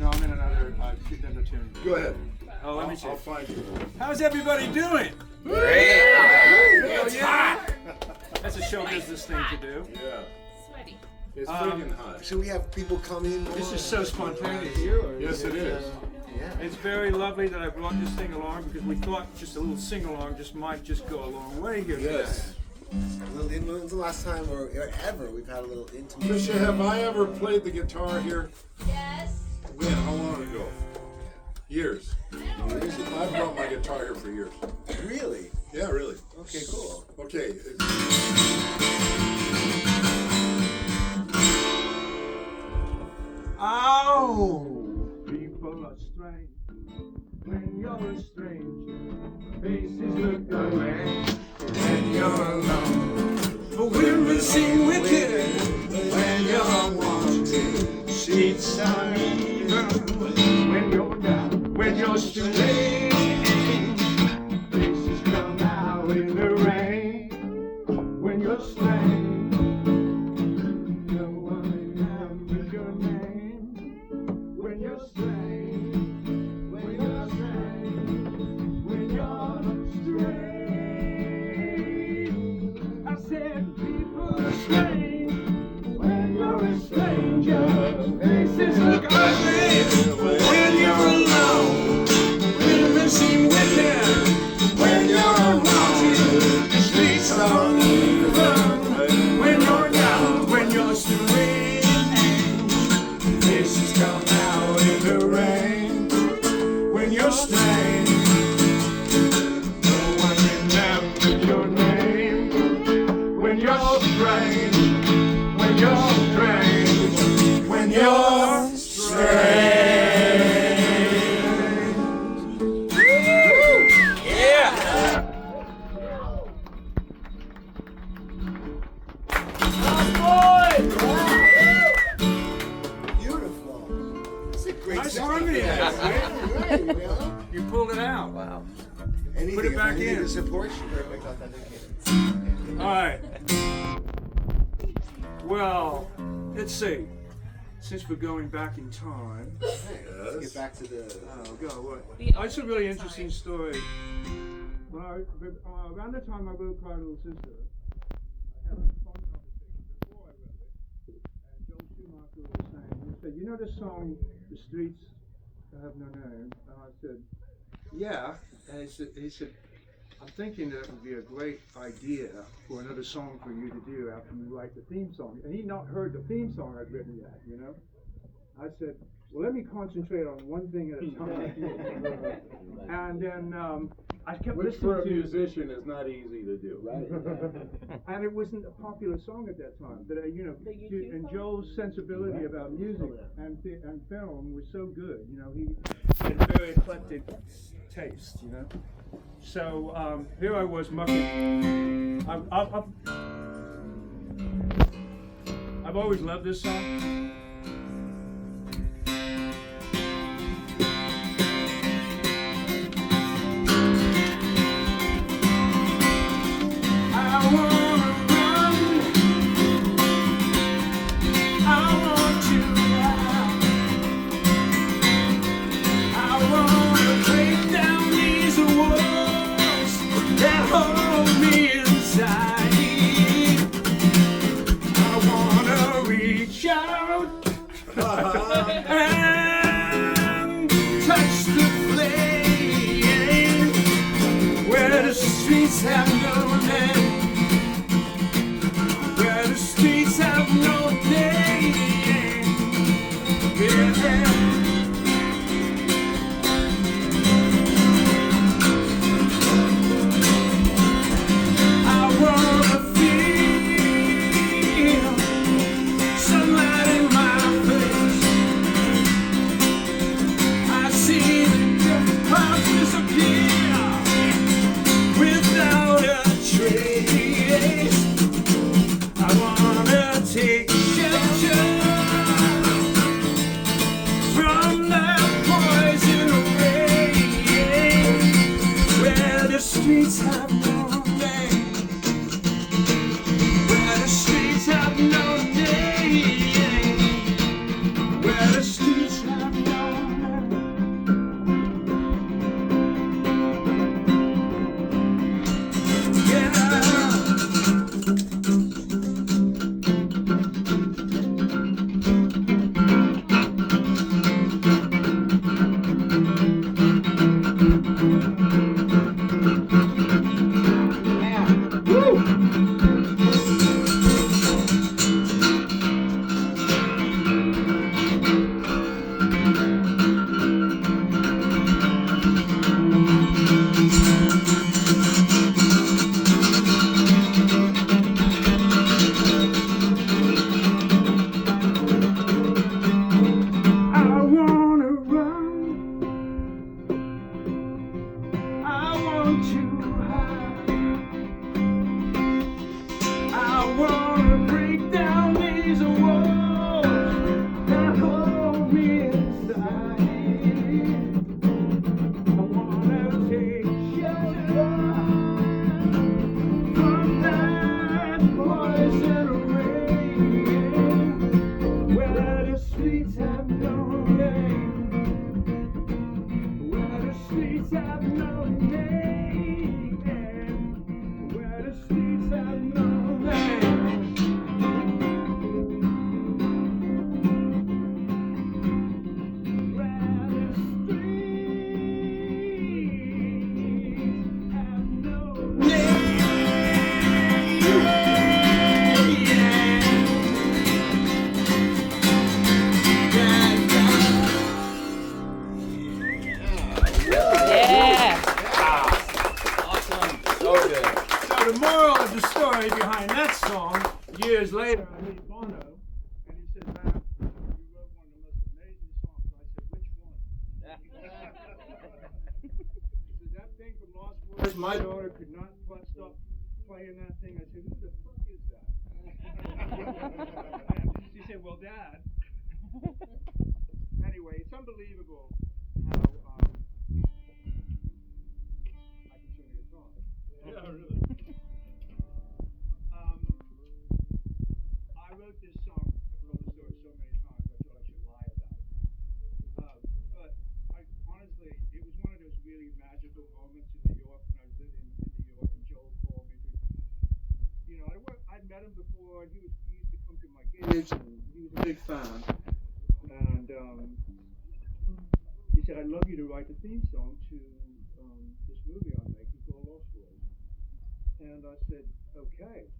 No, I'm in another tune. Go ahead. Oh, let me see. I'll find you. How's everybody doing? Great. It's hot. That's a show business thing to do. Yeah. Sweaty. It's freaking hot. So we have people come in. This is so spontaneous. Yes, it is. Yeah. It's very lovely that I brought this thing along because we thought just a little sing-along might just go a long way here. Yes. When's the last time or ever we've had a little intimate? Tricia, have I ever played the guitar here? Yes. When? How long ago? Years. I've brought my guitar here for years. Really? Yeah, really. Okay, cool. Okay. Oh, people are strange when you're a stranger. Faces look ugly when you're alone. But women seem wicked when you're wanted. Streets are even when you're down, when you're strange. Faces come out in the rain when you're strange. Faces look ugly when you're alone. Women seem wicked when you're unwanted. The streets are uneven when you're down, when you're strange. Faces come out in the rain when you're strange. No one remembers your name when you're strange. When you're strange. When you're strange. Yeah. Beautiful. It's a great Nice set. harmony. Right, you know? You pulled it out. Wow. Put it back in. To support you, perfect authenticator. All right. Well, let's see. Since we're going back in time, Let's get back to the. oh God, what? Oh, it's a really interesting story. Well, around the time I wrote Cry Little Sister, I had a phone conversation before I wrote it, and Joel Schumacher was saying, he said, "You know the song, The Streets Have No Name?" And I said, "Yeah." And he said, "I'm thinking that it would be a great idea for another song for you to do after you write the theme song." And he'd not heard the theme song I'd written yet, you know? I said, "Well, let me concentrate on one thing at a time." And then I kept Which listening for a to musician is not easy to do. Right. and it wasn't a popular song at that time. But you know, and Joel's sensibility about music and film was so good. You know, he had a very eclectic taste. You know, so here I was mucking. I've always loved this song. And touch the flame where the streets have no name, where the streets have no name. Yeah. Streets have no name. Where the streets have no name. Where the streets have no the moral of the story behind that song, years later, I meet Bono, and he said, "Man, you wrote one of the most amazing songs." I said, "Which one?" He said, "That thing from Lost Words, my daughter could not stop playing that thing." I said, "Who the fuck is that?" She said, "Well, Dad." Anyway, it's unbelievable how I can sing a guitar. Yeah, really. I wrote this song, I've told the story so many times, I thought I should lie about it. But honestly, it was one of those really magical moments in New York when I was living in New York, and Joel called me to, I'd met him before, and he used to come to my gigs, and he was a big fan. And he said, "I'd love you to write the theme song to this movie I'm making called Lost World." And I said, "Okay,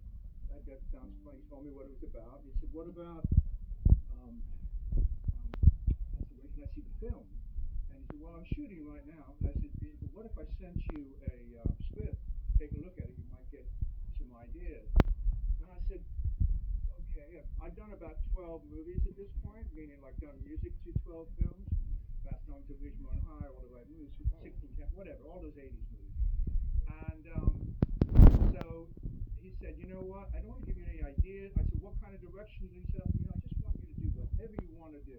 that sounds funny." He told me what it was about. And he said, "What about, I said, "When can I see the film?" And he said, "Well, I'm shooting right now." And I said, "What if I sent you a script? Take a look at it. You might get some ideas." And I said, "Okay." I've done about 12 movies at this point, meaning like done music to 12 films. Fast Times at Ridgemont High, All the Right Moves, 16, whatever, all those 80s movies. And so he said, "You know what? I don't want to give you any ideas." I said, "What kind of direction?" He said, "I just want you to do whatever you want to do."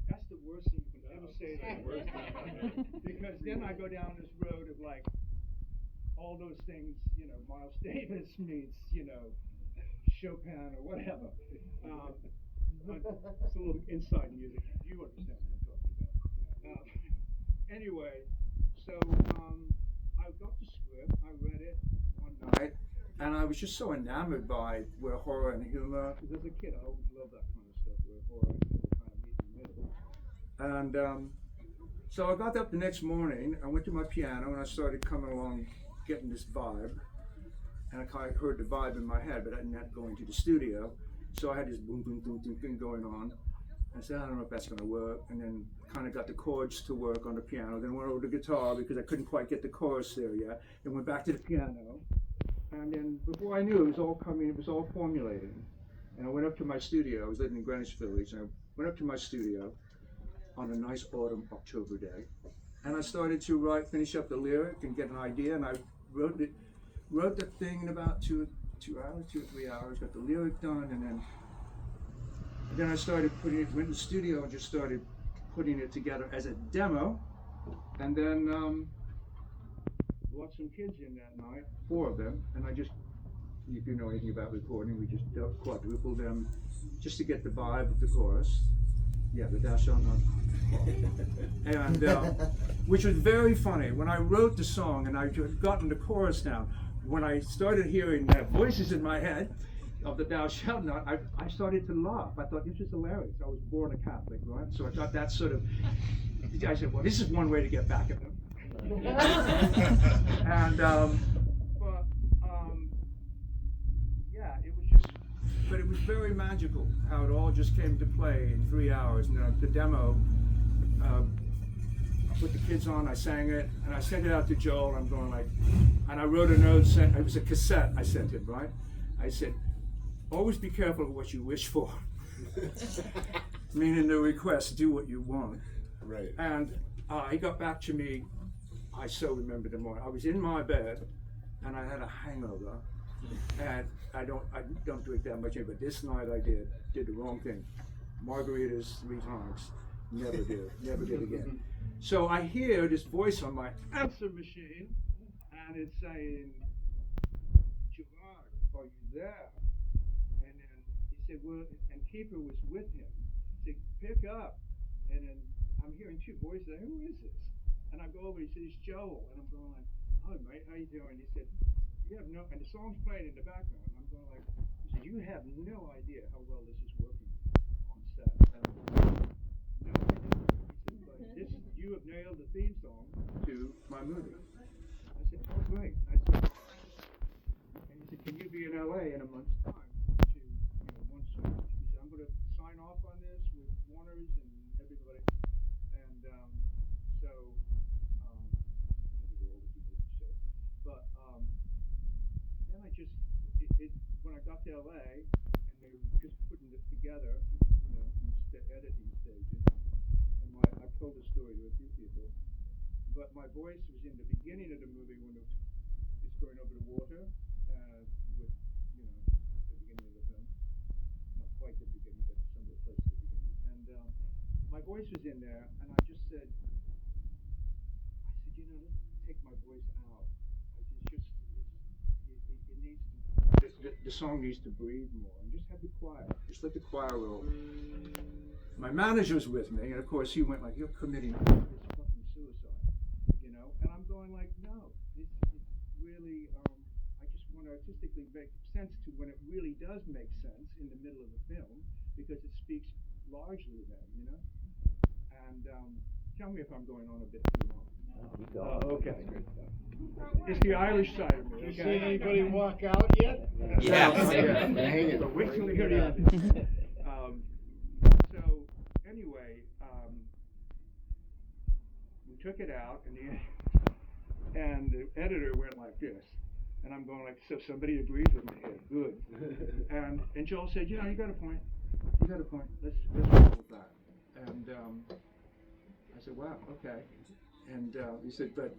That's the worst thing you can ever say to me. Because then I go down this road of like all those things, Miles Davis meets, Chopin or whatever. It's a little inside music. You understand what I'm talking about. Anyway, so I got the script. I read it one night, and I was just so enamored by where horror and humor. Because as a kid, I always loved that kind of stuff, where horror and humor kind of meet in the middle. And so I got up the next morning. I went to my piano, and I started coming along, getting this vibe. And I kind of heard the vibe in my head, but I didn't have to go into the studio. So I had this boom, boom, boom, boom thing going on. I said, "I don't know if that's going to work." And then kind of got the chords to work on the piano. Then went over to the guitar because I couldn't quite get the chorus there yet. Then went back to the piano. And then before I knew it was all coming, it was all formulating. And I went up to my studio. I was living in Greenwich Village. And I went up to my studio on a nice autumn October day. And I started to finish up the lyric and get an idea. And I wrote the thing in about 2 or 3 hours, got the lyric done, and then I started went in the studio and just started putting it together as a demo, and then brought some kids in that night, 4 of them, and if you know anything about recording, we just quadrupled them just to get the vibe of the chorus. Yeah, the "Thou shalt not." And which was very funny. When I wrote the song and I had gotten the chorus down, when I started hearing voices in my head of the "Thou shalt not," I started to laugh. I thought, this is hilarious. I was born a Catholic, right? So I thought that I said, well, this is one way to get back at them. And yeah, it was very magical how it all just came to play in 3 hours. And the demo, I put the kids on, I sang it, and I sent it out to Joel. I'm going and I wrote a note, it was a cassette I sent him, right? I said, "Always be careful of what you wish for." Meaning the request, do what you want. Right. And he got back to me, I so remember the morning. I was in my bed, and I had a hangover, and I don't drink that much, but this night I did the wrong thing. Margaritas 3 times, never did again. So I hear this voice on my answer machine, and it's saying, "Gerard, are you there?" And then he said, "Well," and Keeper was with him. He said, "Pick up." And then I'm hearing 2 voices. Who is this? And I go over. He said, "It's Joel." And I'm going like, "Oh, mate, how you doing?" He said, "You have no," and the song's playing in the background. And I'm going like, he said, "You have no idea how well this is working on set." And I'm going, "No idea." He said, "But you have nailed the theme song to my movie." I said, "Oh, great." I said, and he said, "Can you be in LA in a month's time to, once he said, "I'm going to sign off on this with Warner's and everybody." And so, I had to go over to the shit. But when I got to LA, and they were just putting this together, in the editing stages, and I've told the story to a few people, but my voice was in the beginning of the movie when it's going over the water, with, the beginning of the film. Not quite the beginning, but some of the close to the beginning. And my voice was in there, and I just said, let's take my voice out. It needs to, the song needs to breathe more, and just have the choir. Just let the choir roll. My manager was with me, and of course he went like, "You're committing this fucking suicide," And I'm going like, "No, it's really. I just want to artistically make sense to when it really does make sense in the middle of the film, because it speaks largely then, And tell me if I'm going on a bit too long. Okay. It's the Irish side of me. You seen anybody walk out yet? Yeah. But wait till you hear the end. So anyway, we took it out, and the editor went like this, and I'm going like, so somebody agrees with me here, good. And Joel said, you got a point. You got a point. Let's roll with that. And I said, wow, okay. And he said, but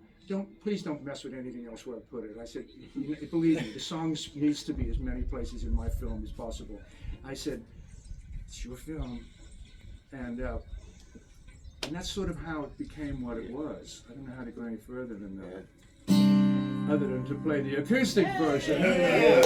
please don't mess with anything else where I put it. I said, believe me, the song needs to be as many places in my film as possible. I said, it's your film. And that's sort of how it became what it was. I don't know how to go any further than that, other than to play the acoustic version. Yeah.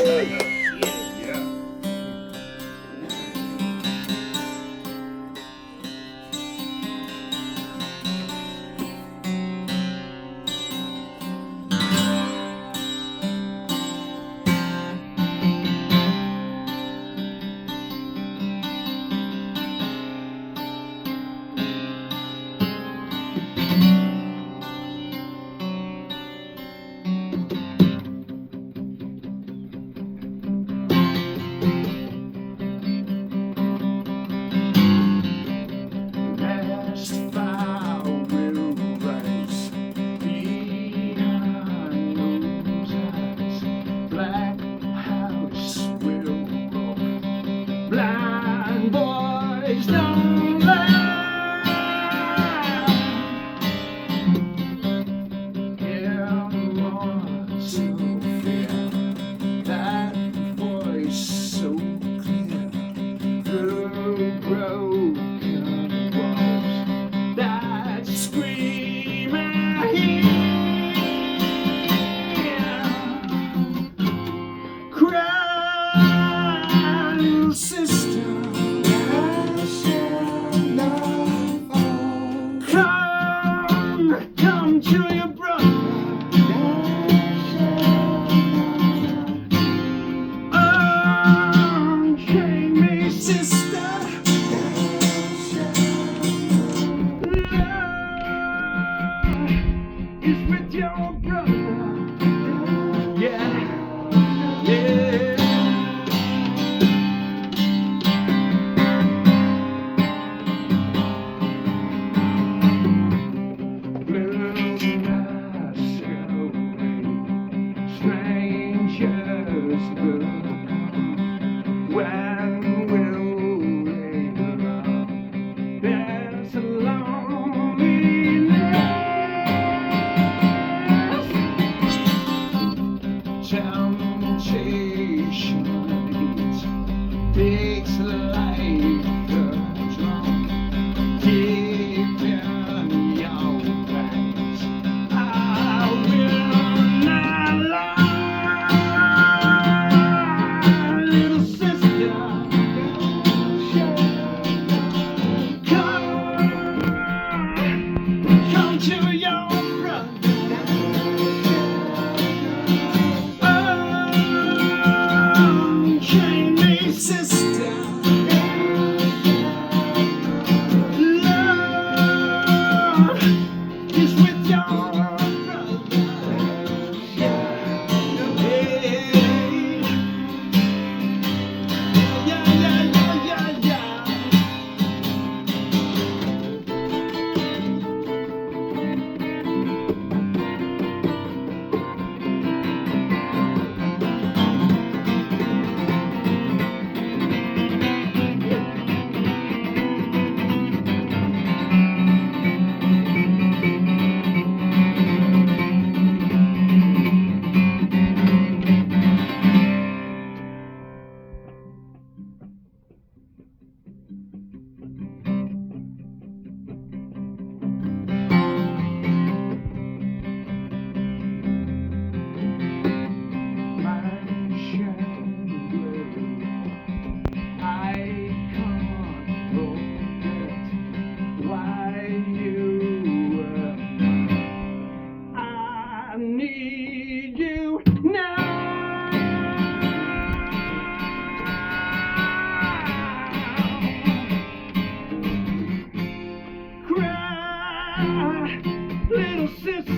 little sister.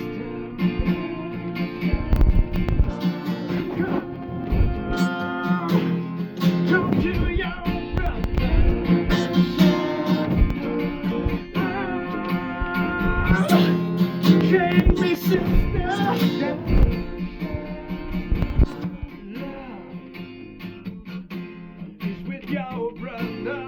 Come to your brother. Take me, sister. Love is with your brother.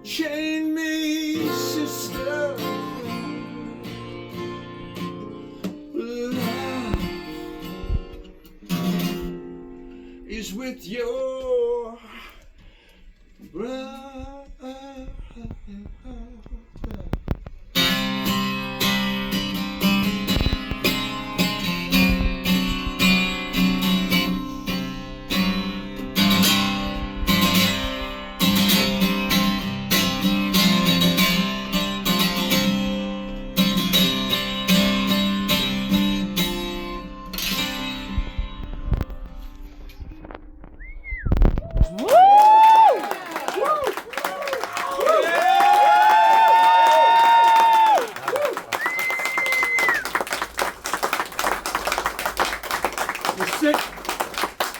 Chain me, sister. Love is with your brother.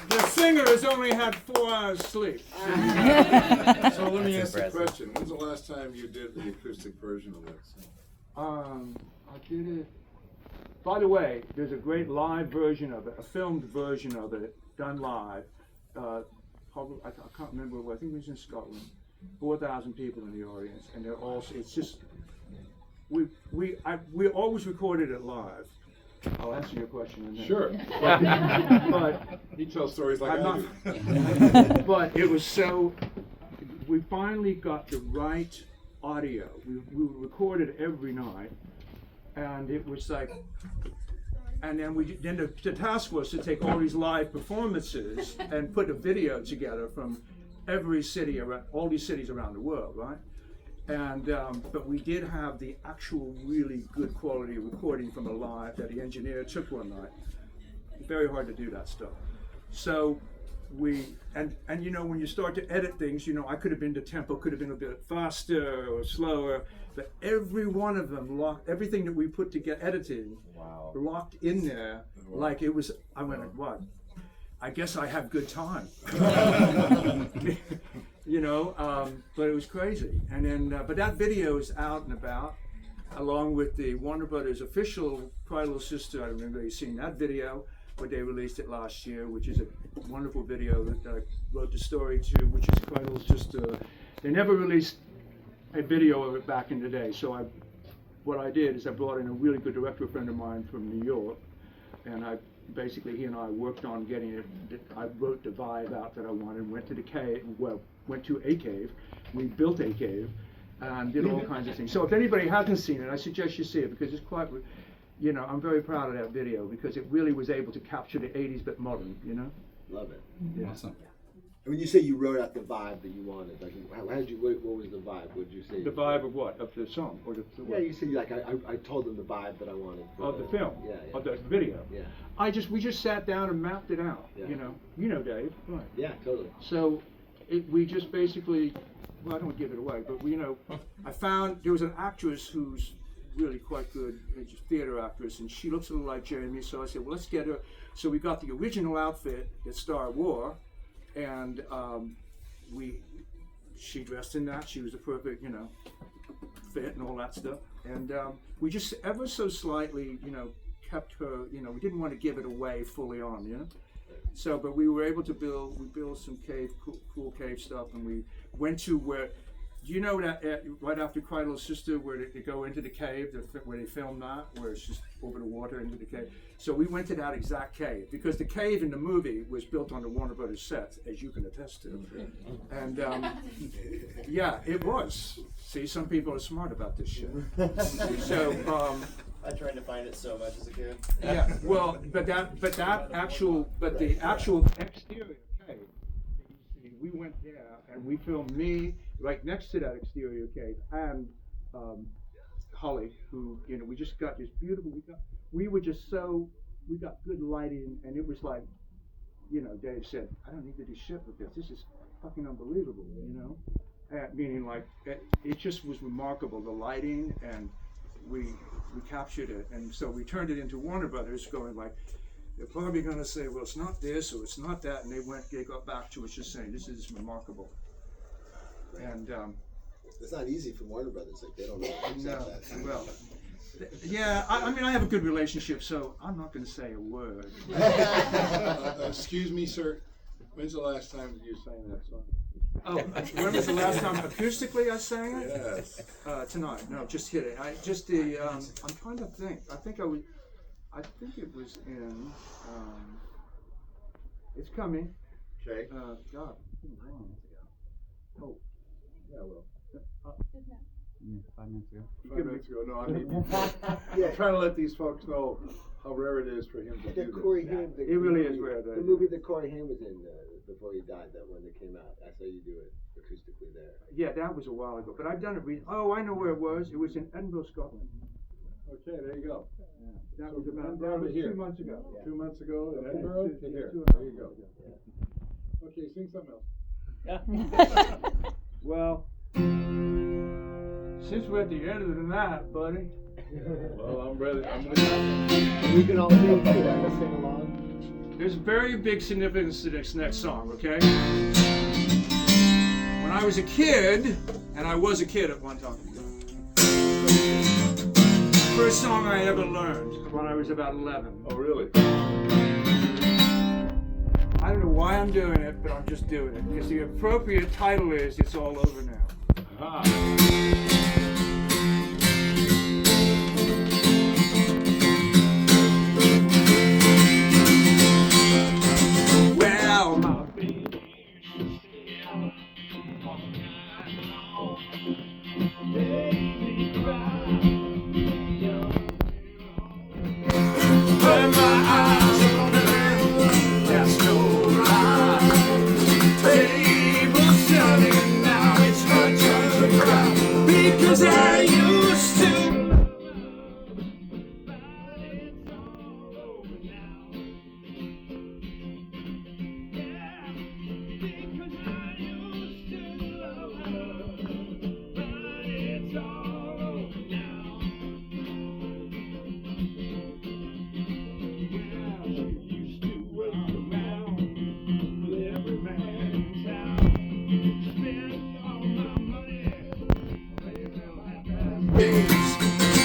The singer has only had 4 hours sleep. So let me ask you a question. When's the last time you did the acoustic version of this? I did it. By the way, there's a great live version of it, a filmed version of it, done live. Probably, I can't remember where. I think it was in Scotland. 4,000 people in the audience, and they're all. It's just we always recorded it live. I'll answer your question in a minute. Sure. But You tell stories like I do. But it was so. We finally got the right audio. We recorded every night, and it was like. And then the task was to take all these live performances and put a video together from every city around, all these cities around the world, right? And but we did have the actual really good quality recording from a live that the engineer took one night. Very hard to do that stuff. So and you know, when you start to edit things, you know, I could have been, the tempo could have been a bit faster or slower, but every one of them locked, everything that we put together, editing, locked in there, like it was, I went, what? I guess I have good time. You know, but it was crazy. And then, but that video is out and about, along with the Warner Brothers official Cry Little Sister. I remember you seeing that video, but they released it last year, which is a wonderful video that I wrote the story to, which is Cry Little Sister. They never released a video of it back in the day, so what I did is I brought in a really good director friend of mine from New York, and he and I worked on getting it. I wrote the vibe out that I wanted, went to a cave, we built a cave, and did all kinds of things. So if anybody hasn't seen it, I suggest you see it, because it's quite, you know, I'm very proud of that video, because it really was able to capture the 80s but modern, you know? Love it. Yeah. Awesome. And when you say you wrote out the vibe that you wanted, like, how did you? What was the vibe? What did you say? The vibe of what? Of the song? Or the Yeah, you said like I told them the vibe that I wanted. Of the film? Yeah. Of the video? Yeah. We just sat down and mapped it out, Yeah. you know? You know, Dave, right? Yeah, totally. So we just basically, well, I don't want to give it away, but I found there was an actress who's really quite good, a theater actress, and she looks a little like Jamie, so I said, well, let's get her. So we got the original outfit that Star wore, and she dressed in that. She was the perfect, you know, fit and all that stuff. And we just ever so slightly, you know, kept her, you know, we didn't want to give it away fully on, you know. So, but we were able to build some cool cave stuff, and we went to where do you know that right after Cry Little Sister, where they go into the cave, where they filmed that, where it's just over the water into the cave? So we went to that exact cave because the cave in the movie was built on the Warner Brothers set, as you can attest to. And yeah, it was. See, some people are smart about this shit. So I tried to find it so much as a kid. yeah, well, but the actual exterior cave, we went there and we filmed me right next to that exterior cave and Holly, who, you know, we just got this beautiful, we got good lighting, and it was like, you know, Dave said, I don't need to do shit with this. This is fucking unbelievable, you know? Meaning like, it just was remarkable, the lighting, and we captured it, and so we turned it into Warner Brothers, going like, they're probably going to say, well, it's not this or it's not that, and they got back to us just saying, this is remarkable. And It's not easy for Warner Brothers. Like, they don't know how to accept that. Well, yeah, I mean, I have a good relationship, so I'm not going to say a word. Excuse me, sir. When's the last time that you sang that song? Oh, when was the last time acoustically I sang it? Yes. Tonight. No, just kidding. I'm trying to think. I think it was in. It's coming. Okay. God. Oh. Yeah, well. 5 minutes ago. 5 minutes ago. No, I mean, I'm trying to let these folks know how rare it is for him to do Corey this. Haim, It really is rare. The movie that Corey Haim was in before he died, that one that came out. I saw you do it acoustically there. Yeah, that was a while ago, but I've done it. I know where it was. It was in Edinburgh, Scotland. Okay, there you go. Yeah. That was So about down to here. 2 months ago. Yeah. 2 months ago in Okay. Edinburgh Two- to here. two- There you go. Okay, sing something else. Well, since we're at the end of the night, buddy. Well, I'm ready. I'm with you. We can all sing too. Let's sing along. There's very big significance to this next song, okay? When I was a kid, and I was a kid at one time, first song I ever learned when I was about 11. Oh, really? I don't know why I'm doing it, but I'm just doing it. Because the appropriate title is It's All Over Now. Well, my baby still baby cry. But my eyes on her, that's no lie. Table's turning now, it's her turn to cry. Because I used to.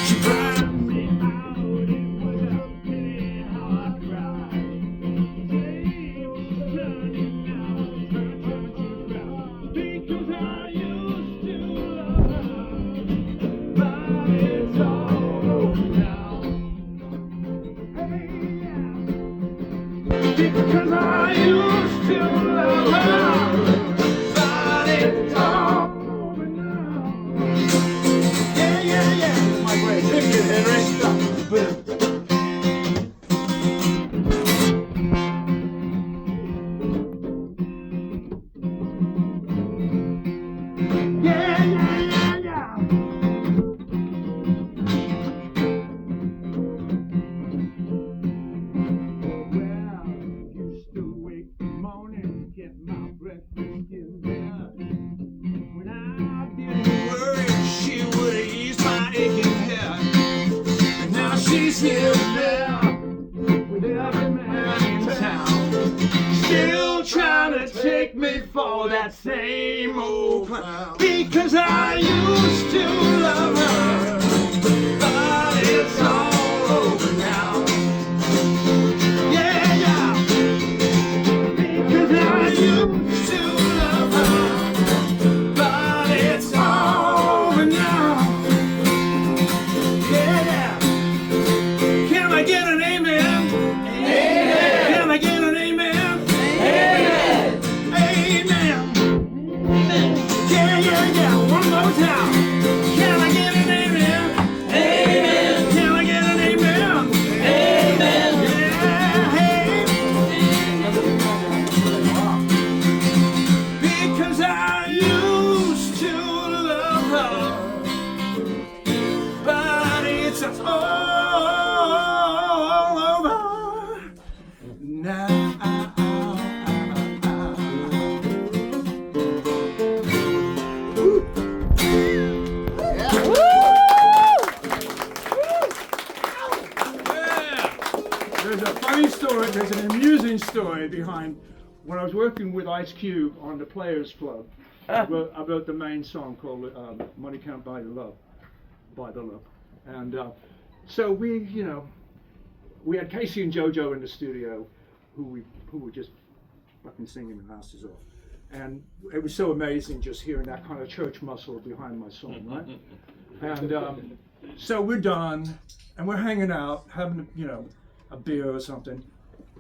She cried me out, it was a pity how I cried. It was turning now, it's her turn to cry. Because I used to love her, but it's all over now. Hey, yeah. Because I used to love her, but it's all over now. My great ticket, Henry. Yeah. Well, used to wake in the morning, get my breakfast in bed. When I didn't worry, she would ease my aching head. And now she's here there with every man in town, still trying to take me for that same old clown. Because I used to love her, but it's all over now. Yeah. Because I used to love her, but it's all story behind when I was working with Ice Cube on the Players Club. I wrote the main song called "Money Can't Buy the Love," and so we had Casey and JoJo in the studio, who were just fucking singing their asses off, and it was so amazing just hearing that kind of church muscle behind my song, right? And so we're done, and we're hanging out, having a beer or something,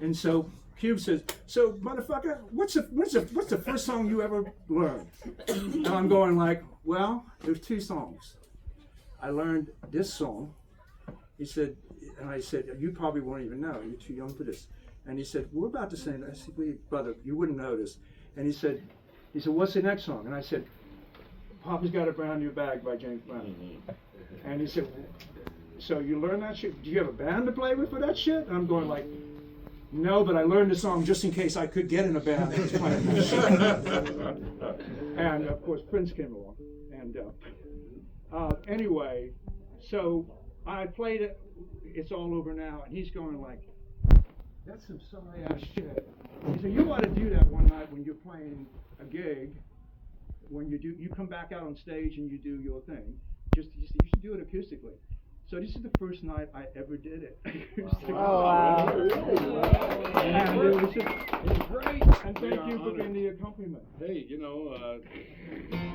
and so Cube says, "So motherfucker, what's the first song you ever learned?" And I'm going like, "Well, there's 2 songs. I learned this song." He said, and I said, "You probably won't even know. You're too young for this." And he said, "We're about to sing." I said, "Well, brother, you wouldn't know this." And he said, "What's the next song?" And I said, "Papa's Got a Brand New Bag" by James Brown. And he said, "So you learned that shit? Do you have a band to play with for that shit?" And I'm going like, "No, but I learned the song just in case I could get in a band that was playing that shit." And of course Prince came along. And anyway, so I played it. It's all over now, and he's going like, "That's some sorry ass shit." He said, "You ought to do that one night when you're playing a gig. When you come back out on stage and you do your thing. You should do it acoustically." So this is the first night I ever did it. Wow. And it was great. And thank you for getting the accompaniment. Hey,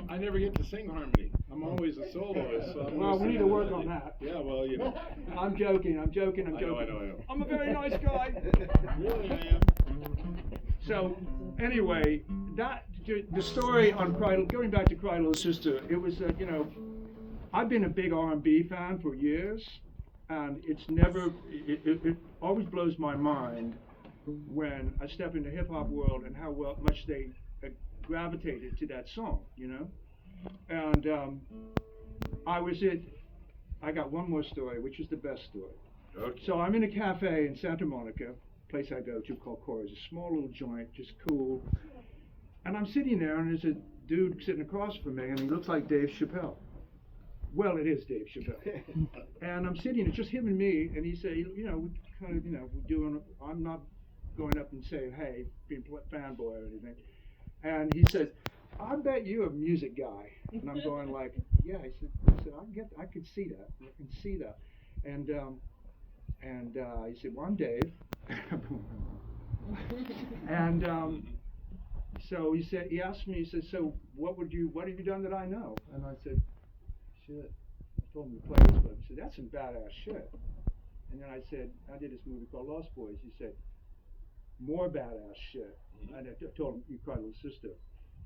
I never get to sing harmony. I'm always a soloist. So Well, we need to work on that. Yeah, well, I'm joking. I know. I'm a very nice guy. Really, I am. So anyway, the story on Cradle, going back to Cradle of Sister, it was I've been a big R&B fan for years, and it always blows my mind when I step into hip hop world and how much they gravitated to that song, And I got one more story, which is the best story. Okay. So I'm in a cafe in Santa Monica, place I go to called Cora's, a small little joint, just cool. And I'm sitting there, and there's a dude sitting across from me, and he looks like Dave Chappelle. Well, it is Dave Chappelle. And I'm sitting, it's just him and me, and he said, we kind of, we're doing, I'm not going up and saying, hey, being fanboy or anything. And he said, "I bet you're a music guy." And I'm going like, yeah. I said, I can see that. I can see that. And he said, "Well, I'm Dave." And so he asked me, he said, "So what have you done that I know?" And I said, "Shit." I told him the Players Club. He said, "That's some badass shit." And then I said, "I did this movie called Lost Boys." He said, "More badass shit." And I told him, "You cried little sister."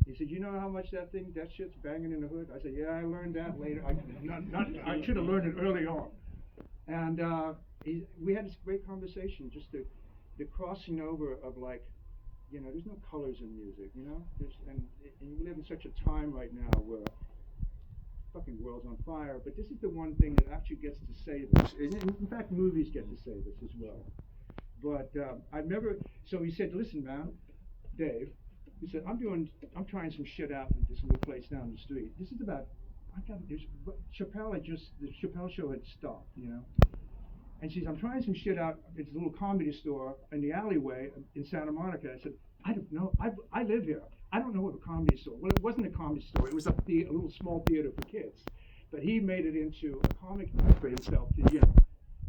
He said, "You know how much that shit's banging in the hood?" I said, "Yeah, I learned that later. I should have learned it early on." And we had this great conversation, just the crossing over of like, there's no colors in music, and we live in such a time right now where fucking world's on fire, but this is the one thing that actually gets to save us. In fact, movies get to save us as well. But so he said, "Listen, man, Dave," he said, I'm trying some shit out at this little place down the street. This is about, the Chappelle show had stopped, And she said, "I'm trying some shit out at this little comedy store in the alleyway in Santa Monica." I said, "I don't know. I live here. I don't know of a comedy store." Well, it wasn't a comedy store. It was a little small theater for kids. But he made it into a comic night for himself.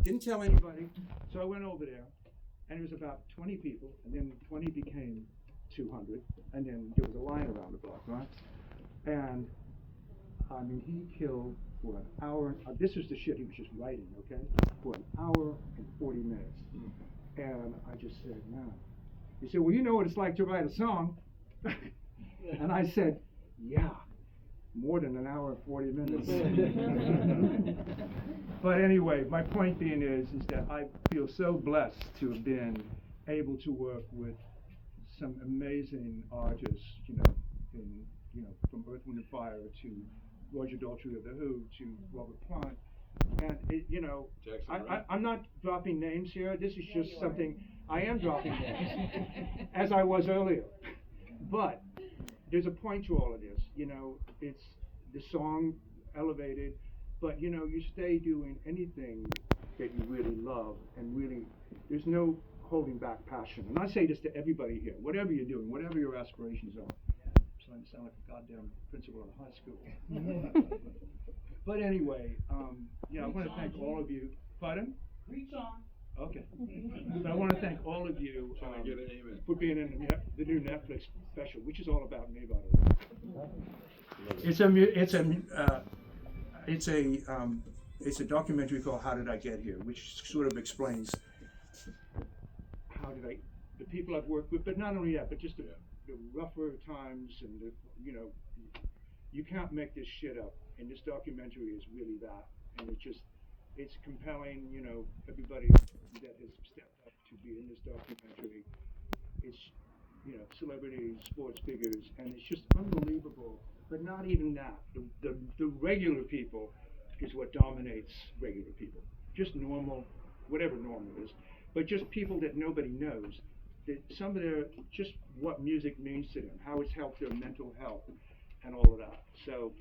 Didn't tell anybody. So I went over there, and it was about 20 people, and then 20 became 200, and then there was a line around the block, right? And I mean, he killed for an hour. This was the shit he was just writing, okay? For an hour and 40 minutes. And I just said, "Man." He said, "Well, you know what it's like to write a song." And I said, "Yeah, more than an hour and 40 minutes. But anyway, my point being is that I feel so blessed to have been able to work with some amazing artists, from Earth, Wind and Fire to Roger Daltrey of The Who to Robert Plant. And I'm not dropping names here. This is just something I am dropping names, as I was earlier. But there's a point to all of this. It's the song elevated, but you stay doing anything that you really love, and really, there's no holding back passion. And I say this to everybody here, whatever you're doing, whatever your aspirations are. I'm starting to sound like a goddamn principal in a high school. But anyway, I want to thank all of you. Pardon? Reach on. Okay. But I want to thank all of you for being in the new Netflix special, which is all about me, by the way. It's a documentary called "How Did I Get Here," which sort of explains the people I've worked with, but not only that, but just the rougher times and you can't make this shit up. And this documentary is really that, and it's compelling. Everybody that has stepped up to be in this documentary, it's celebrities, sports figures, and it's just unbelievable. But not even that. The regular people is what dominates regular people. Just normal, whatever normal is, but just people that nobody knows. That some of just what music means to them, how it's helped their mental health, and all of that. So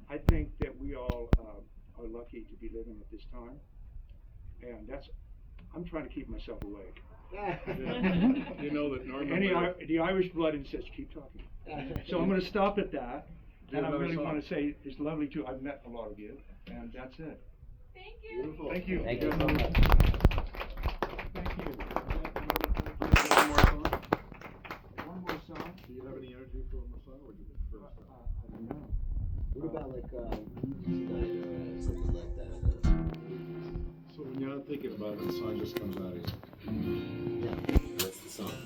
I think that we all are lucky to be living at this time, and I'm trying to keep myself awake. You know that normally The Irish blood in says keep talking. So I'm going to stop at that, and I really want to say it's lovely too. I've met a lot of you, and that's it. Thank you. Beautiful. Thank you. Thank you so much. Thank you. One more song. Do you have any energy for one more song, or do you prefer a song? I don't know. What about like music night or something like that? So when you're not thinking about it, the song just comes out easy. Yeah, that's the song.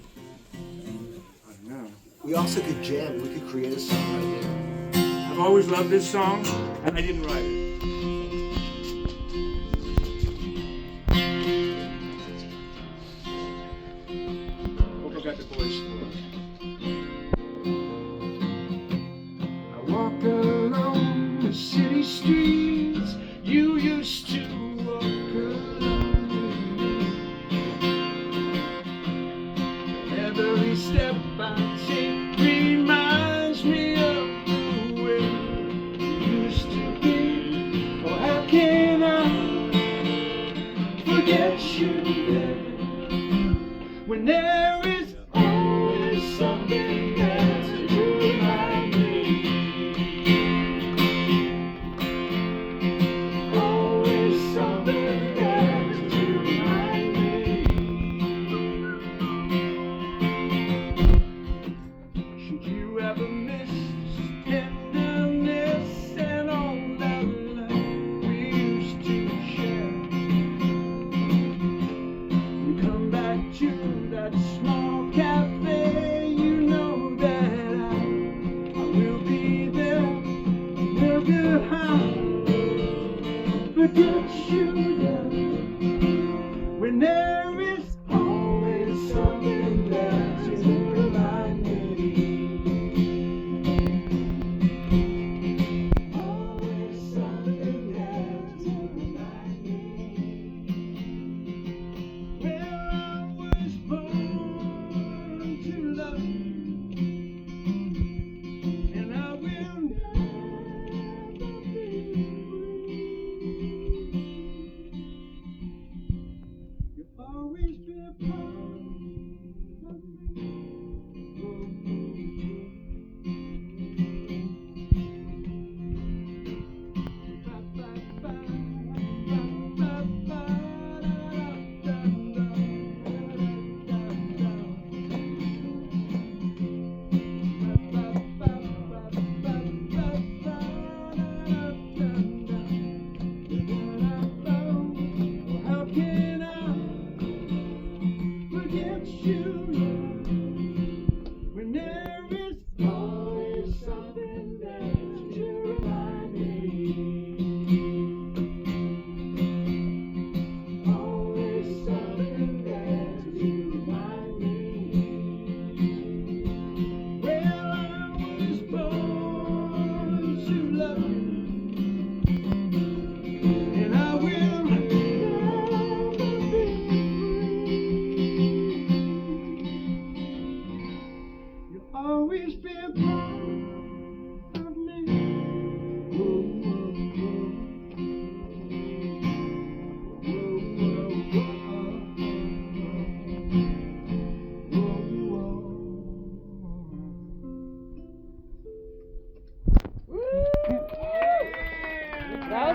I don't know. We also could jam. We could create a song right here. I've always loved this song, and I didn't write it. Hope I got the voice for it. I walk along the city streets. You used to walk along with me. Every step I take reminds me of the way you used to be. Oh, how can I forget you then? When there is always something there to remind me. Always something there to remind me. Should you ever miss tenderness and all that love we used to share? We come back to that small cafe, you know that I will be there. Never forget you then. When there is always something there to remind me. Always something there to remind me. Well, I was born to love, and I will never be free. You'll always be a part of me. How can I forget you when there is always something there to remind me? Always something there to remind me. Well, I was born to love you, and I will never be free. You'll always be a part of me.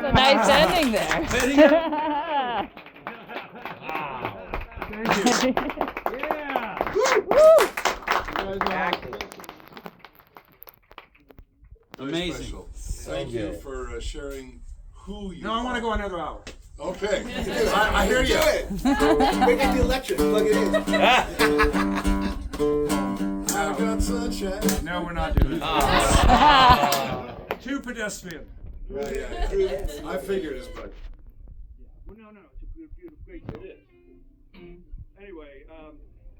a nice ending there. Thank you. Yeah. Woo! Very Amazing. special. Thank you for sharing who you No, I want to are. go another hour. Okay. I hear you. Make it the electric. Plug it in. I got sunshine. No, we're not doing that. Too pedestrian. Yeah. I figured as much. Well, no, it's a beautiful, great show. It is. Anyway,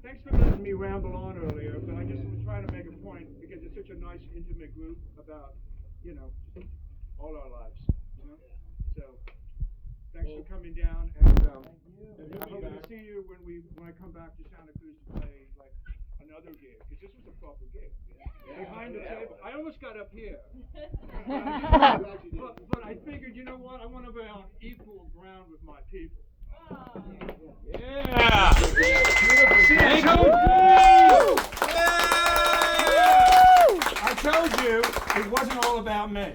thanks for letting me ramble on earlier, but I just was trying to make a point because it's such a nice, intimate group about, all our lives, So, thanks for coming down, and I hope to see you when I come back to Santa Cruz to play like another gig, because this was a proper gig. Behind the table, I almost got up here, but I figured, you know what? I want to be on equal ground with my people. Yeah! See, I told you it wasn't all about me.